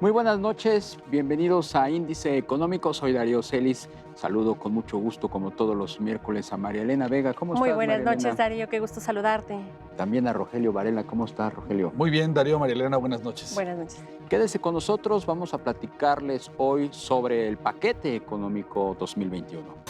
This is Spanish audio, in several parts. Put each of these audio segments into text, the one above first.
Muy buenas noches, bienvenidos a Índice Económico. Soy Darío Celis. Saludo con mucho gusto, como todos los miércoles, a María Elena Vega. ¿Cómo Muy estás, buenas María noches, Elena? Darío, qué gusto saludarte. También a Rogelio Varela. ¿Cómo estás, Rogelio? Muy bien, Darío, María Elena, buenas noches. Buenas noches. Quédese con nosotros, vamos a platicarles hoy sobre el paquete económico 2021.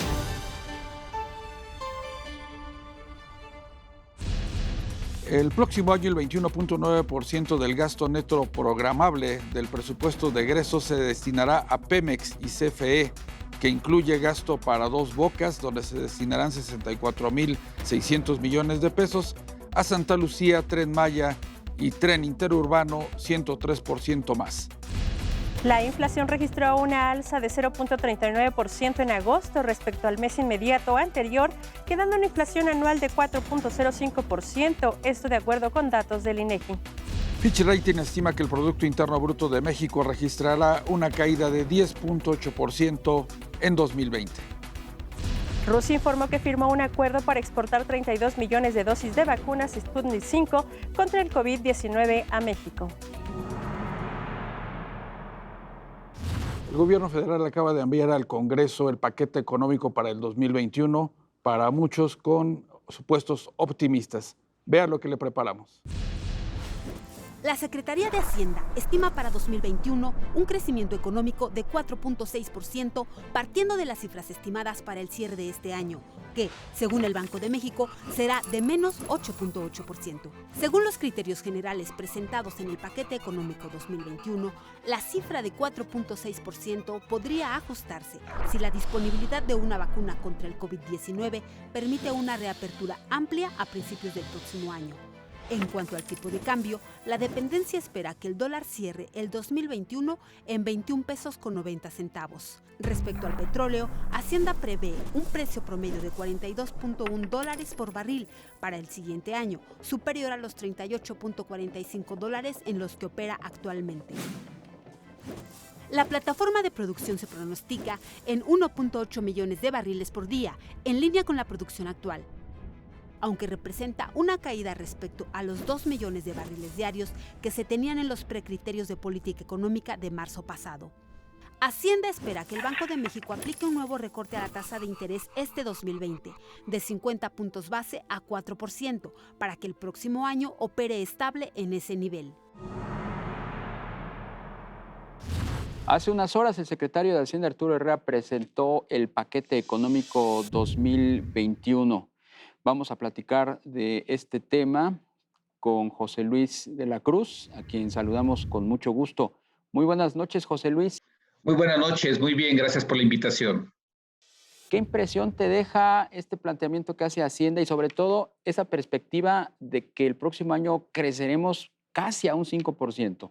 El próximo año, el 21.9% del gasto neto programable del presupuesto de egresos se destinará a Pemex y CFE, que incluye gasto para Dos Bocas, donde se destinarán 64.600 millones de pesos, a Santa Lucía, Tren Maya y Tren Interurbano, 103% más. La inflación registró una alza de 0.39% en agosto respecto al mes inmediato anterior, quedando una inflación anual de 4.05%, esto de acuerdo con datos del INEGI. Fitch Rating estima que el Producto Interno Bruto de México registrará una caída de 10.8% en 2020. Rusia informó que firmó un acuerdo para exportar 32 millones de dosis de vacunas Sputnik V contra el COVID-19 a México. El gobierno federal acaba de enviar al Congreso el paquete económico para el 2021, para muchos con supuestos optimistas. Vea lo que le preparamos. La Secretaría de Hacienda estima para 2021 un crecimiento económico de 4.6%, partiendo de las cifras estimadas para el cierre de este año, que, según el Banco de México, será de menos 8.8%. Según los criterios generales presentados en el paquete económico 2021, la cifra de 4.6% podría ajustarse si la disponibilidad de una vacuna contra el COVID-19 permite una reapertura amplia a principios del próximo año. En cuanto al tipo de cambio, la dependencia espera que el dólar cierre el 2021 en 21 pesos con 90 centavos. Respecto al petróleo, Hacienda prevé un precio promedio de $42.1 por barril para el siguiente año, superior a los $38.45 en los que opera actualmente. La plataforma de producción se pronostica en 1.8 millones de barriles por día, en línea con la producción actual, aunque representa una caída respecto a los 2 millones de barriles diarios que se tenían en los precriterios de política económica de marzo pasado. Hacienda espera que el Banco de México aplique un nuevo recorte a la tasa de interés este 2020, de 50 puntos base a 4%, para que el próximo año opere estable en ese nivel. Hace unas horas, el secretario de Hacienda, Arturo Herrera, presentó el paquete económico 2021. Vamos a platicar de este tema con José Luis de la Cruz, a quien saludamos con mucho gusto. Muy buenas noches, José Luis. Muy buenas noches, muy bien, gracias por la invitación. ¿Qué impresión te deja este planteamiento que hace Hacienda y sobre todo esa perspectiva de que el próximo año creceremos casi a un 5%?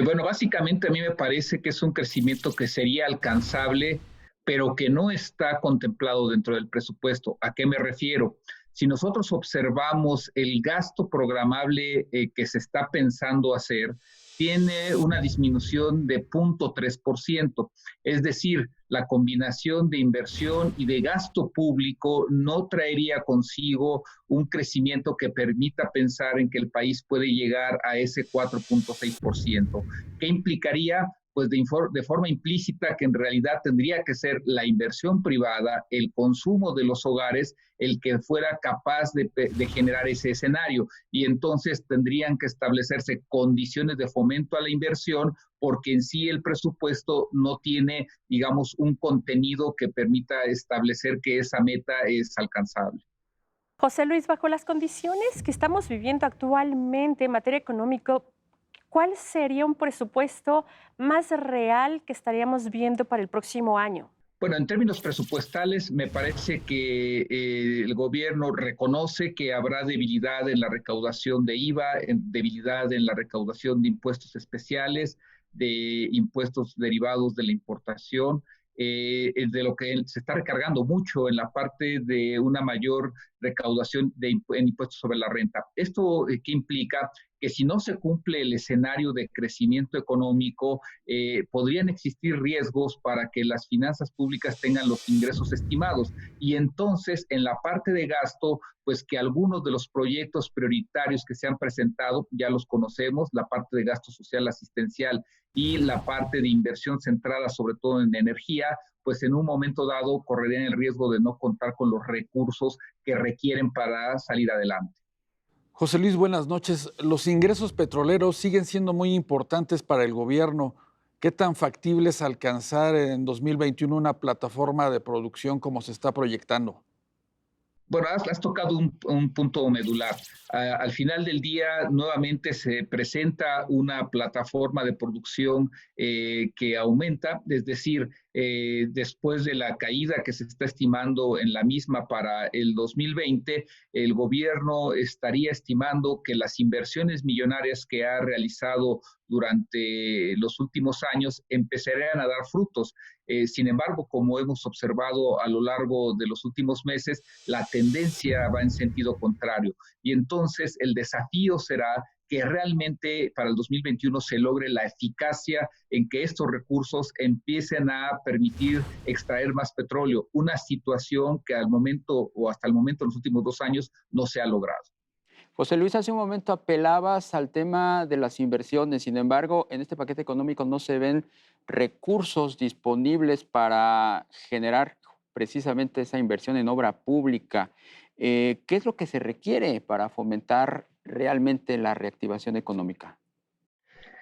Bueno, básicamente a mí me parece que es un crecimiento que sería alcanzable, pero que no está contemplado dentro del presupuesto. ¿A qué me refiero? Si nosotros observamos el gasto programable que se está pensando hacer, tiene una disminución de 0.3%. Es decir, la combinación de inversión y de gasto público no traería consigo un crecimiento que permita pensar en que el país puede llegar a ese 4.6%. ¿Qué implicaría? Pues de forma implícita que en realidad tendría que ser la inversión privada, el consumo de los hogares, el que fuera capaz de generar ese escenario. Y entonces tendrían que establecerse condiciones de fomento a la inversión, porque en sí el presupuesto no tiene, digamos, un contenido que permita establecer que esa meta es alcanzable. José Luis, bajo las condiciones que estamos viviendo actualmente en materia económica, ¿cuál sería un presupuesto más real que estaríamos viendo para el próximo año? Bueno, en términos presupuestales, me parece que el gobierno reconoce que habrá debilidad en la recaudación de IVA, debilidad en la recaudación de impuestos especiales, de impuestos derivados de la importación, de lo que se está recargando mucho en la parte de una mayor recaudación en impuestos sobre la renta. ¿Esto qué implica? Que si no se cumple el escenario de crecimiento económico, podrían existir riesgos para que las finanzas públicas tengan los ingresos estimados. Y entonces, en la parte de gasto, pues que algunos de los proyectos prioritarios que se han presentado, ya los conocemos, la parte de gasto social asistencial y la parte de inversión centrada sobre todo en energía, pues en un momento dado correrían el riesgo de no contar con los recursos que requieren para salir adelante. José Luis, buenas noches. Los ingresos petroleros siguen siendo muy importantes para el gobierno. ¿Qué tan factible es alcanzar en 2021 una plataforma de producción como se está proyectando? Bueno, has tocado un punto medular. Al final del día, nuevamente se presenta una plataforma de producción que aumenta, es decir, después de la caída que se está estimando en la misma para el 2020, el gobierno estaría estimando que las inversiones millonarias que ha realizado durante los últimos años empezarían a dar frutos. Sin embargo, como hemos observado a lo largo de los últimos meses, la tendencia va en sentido contrario. Y entonces el desafío será que realmente para el 2021 se logre la eficacia en que estos recursos empiecen a permitir extraer más petróleo, una situación que al momento o hasta el momento en los últimos 2 años no se ha logrado. José Luis, hace un momento apelabas al tema de las inversiones. Sin embargo, en este paquete económico no se ven recursos disponibles para generar precisamente esa inversión en obra pública. ¿Qué es lo que se requiere para fomentar realmente la reactivación económica?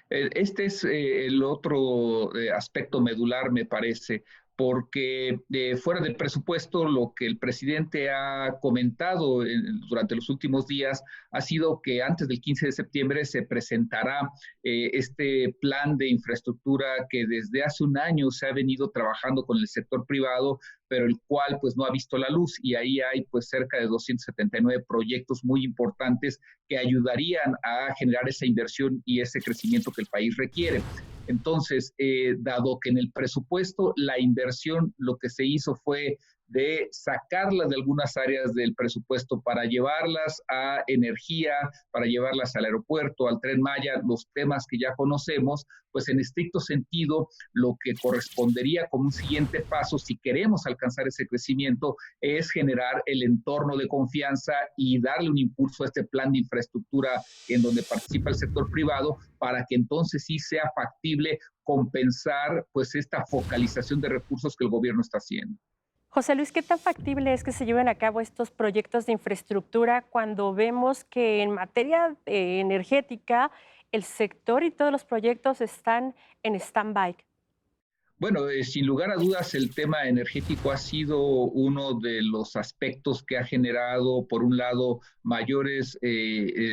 Este es el otro aspecto medular, me parece, porque fuera del presupuesto, lo que el presidente ha comentado durante los últimos días ha sido que antes del 15 de septiembre se presentará este plan de infraestructura que desde hace un año se ha venido trabajando con el sector privado, pero el cual pues no ha visto la luz, y ahí hay pues cerca de 279 proyectos muy importantes que ayudarían a generar esa inversión y ese crecimiento que el país requiere. Entonces, dado que en el presupuesto la inversión lo que se hizo fue de sacarlas de algunas áreas del presupuesto para llevarlas a energía, para llevarlas al aeropuerto, al Tren Maya, los temas que ya conocemos, pues en estricto sentido lo que correspondería como un siguiente paso, si queremos alcanzar ese crecimiento, es generar el entorno de confianza y darle un impulso a este plan de infraestructura en donde participa el sector privado, para que entonces sí sea factible compensar pues esta focalización de recursos que el gobierno está haciendo. José Luis, ¿qué tan factible es que se lleven a cabo estos proyectos de infraestructura cuando vemos que en materia energética el sector y todos los proyectos están en stand-by? Bueno, sin lugar a dudas, el tema energético ha sido uno de los aspectos que ha generado, por un lado, mayores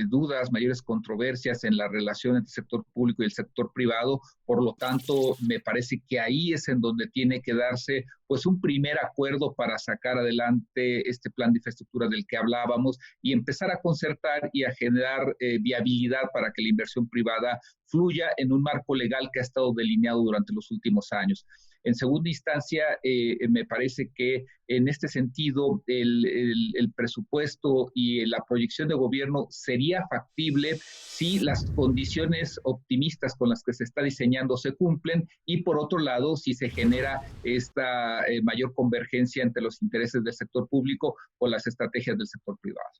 dudas, mayores controversias en la relación entre el sector público y el sector privado. Por lo tanto, me parece que ahí es en donde tiene que darse pues un primer acuerdo para sacar adelante este plan de infraestructura del que hablábamos y empezar a concertar y a generar viabilidad para que la inversión privada fluya en un marco legal que ha estado delineado durante los últimos años. En segunda instancia, me parece que en este sentido el presupuesto y la proyección de gobierno sería factible si las condiciones optimistas con las que se está diseñando se cumplen, y por otro lado, si se genera esta mayor convergencia entre los intereses del sector público con las estrategias del sector privado.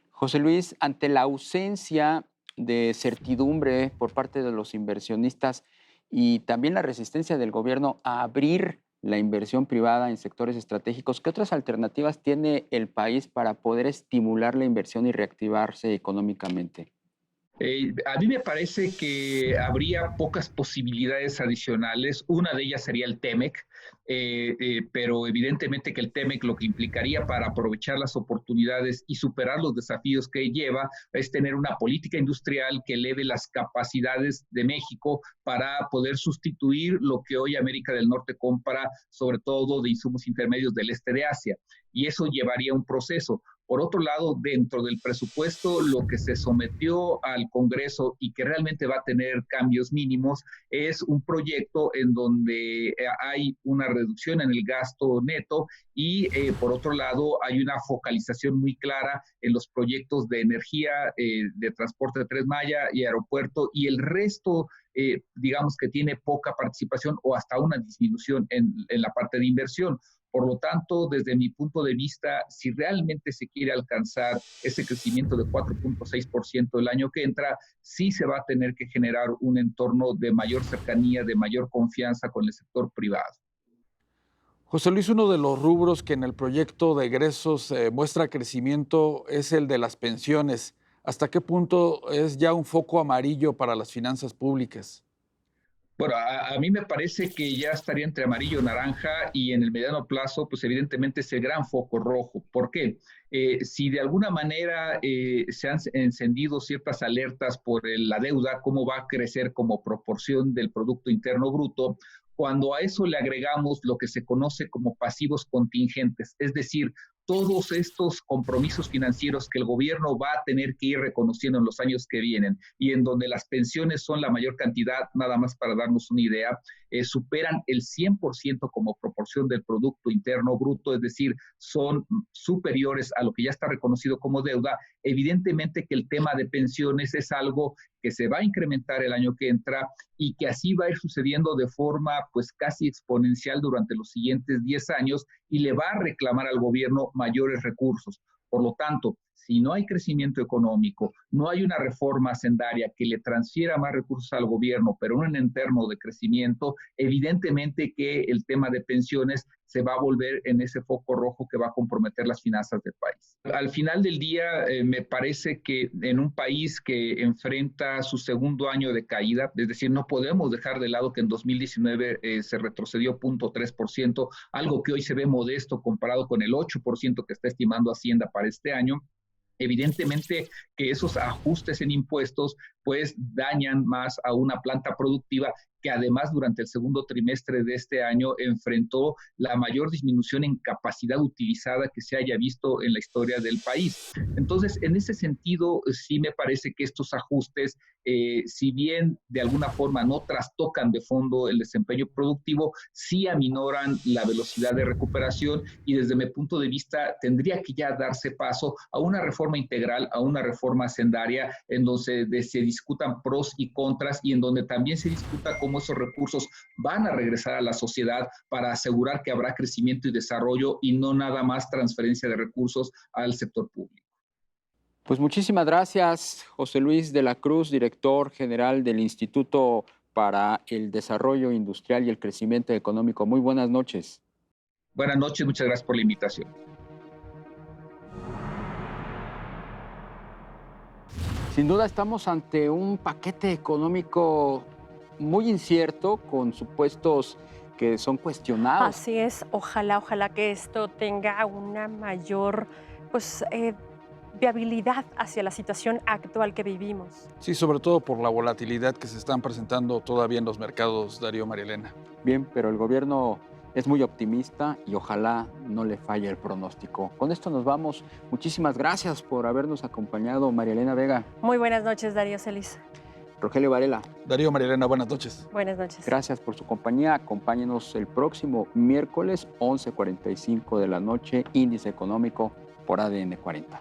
José Luis, ante la ausencia de certidumbre por parte de los inversionistas y también la resistencia del gobierno a abrir la inversión privada en sectores estratégicos, ¿qué otras alternativas tiene el país para poder estimular la inversión y reactivarse económicamente? A mí me parece que habría pocas posibilidades adicionales. Una de ellas sería el TEMEC, pero evidentemente que el TEMEC lo que implicaría para aprovechar las oportunidades y superar los desafíos que lleva es tener una política industrial que eleve las capacidades de México para poder sustituir lo que hoy América del Norte compra, sobre todo de insumos intermedios del este de Asia. Y eso llevaría un proceso. Por otro lado, dentro del presupuesto, lo que se sometió al Congreso y que realmente va a tener cambios mínimos es un proyecto en donde hay una reducción en el gasto neto y, por otro lado, hay una focalización muy clara en los proyectos de energía, de transporte de Tren Maya y aeropuerto, y el resto, digamos que tiene poca participación o hasta una disminución en la parte de inversión. Por lo tanto, desde mi punto de vista, si realmente se quiere alcanzar ese crecimiento de 4.6% el año que entra, sí se va a tener que generar un entorno de mayor cercanía, de mayor confianza con el sector privado. José Luis, uno de los rubros que en el proyecto de egresos muestra crecimiento es el de las pensiones. ¿Hasta qué punto es ya un foco amarillo para las finanzas públicas? Bueno, a mí me parece que ya estaría entre amarillo y naranja y en el mediano plazo, pues evidentemente es el gran foco rojo. ¿Por qué? Si de alguna manera se han encendido ciertas alertas por la deuda, cómo va a crecer como proporción del Producto Interno Bruto, cuando a eso le agregamos lo que se conoce como pasivos contingentes, es decir, todos estos compromisos financieros que el gobierno va a tener que ir reconociendo en los años que vienen y en donde las pensiones son la mayor cantidad, nada más para darnos una idea, superan el 100% como proporción del Producto Interno Bruto, es decir, son superiores a lo que ya está reconocido como deuda. Evidentemente que el tema de pensiones es algo que se va a incrementar el año que entra y que así va a ir sucediendo de forma pues casi exponencial durante los siguientes 10 años y le va a reclamar al gobierno mayores recursos. Por lo tanto, si no hay crecimiento económico, no hay una reforma hacendaria que le transfiera más recursos al gobierno, pero en un entorno de crecimiento, evidentemente que el tema de pensiones se va a volver en ese foco rojo que va a comprometer las finanzas del país. Al final del día, me parece que en un país que enfrenta su segundo año de caída, es decir, no podemos dejar de lado que en 2019 se retrocedió 0.3%, algo que hoy se ve modesto comparado con el 8% que está estimando Hacienda para este año. Evidentemente que esos ajustes en impuestos pues dañan más a una planta productiva que además durante el segundo trimestre de este año enfrentó la mayor disminución en capacidad utilizada que se haya visto en la historia del país. Entonces, en ese sentido, sí me parece que estos ajustes, si bien de alguna forma no trastocan de fondo el desempeño productivo, sí aminoran la velocidad de recuperación y desde mi punto de vista tendría que ya darse paso a una reforma integral, a una reforma hacendaria en donde se discutan pros y contras y en donde también se discuta cómo esos recursos van a regresar a la sociedad para asegurar que habrá crecimiento y desarrollo y no nada más transferencia de recursos al sector público. Pues muchísimas gracias, José Luis de la Cruz, director general del Instituto para el Desarrollo Industrial y el Crecimiento Económico. Muy buenas noches. Buenas noches, muchas gracias por la invitación. Sin duda estamos ante un paquete económico muy incierto, con supuestos que son cuestionados. Así es, ojalá que esto tenga una mayor viabilidad hacia la situación actual que vivimos. Sí, sobre todo por la volatilidad que se están presentando todavía en los mercados, Darío, María Elena. Bien, pero el gobierno es muy optimista y ojalá no le falle el pronóstico. Con esto nos vamos. Muchísimas gracias por habernos acompañado, María Elena Vega. Muy buenas noches, Darío Celis. Rogelio Varela. Darío, María Elena, buenas noches. Buenas noches. Gracias por su compañía. Acompáñenos el próximo miércoles, 11:45 de la noche, Índice Económico por ADN 40.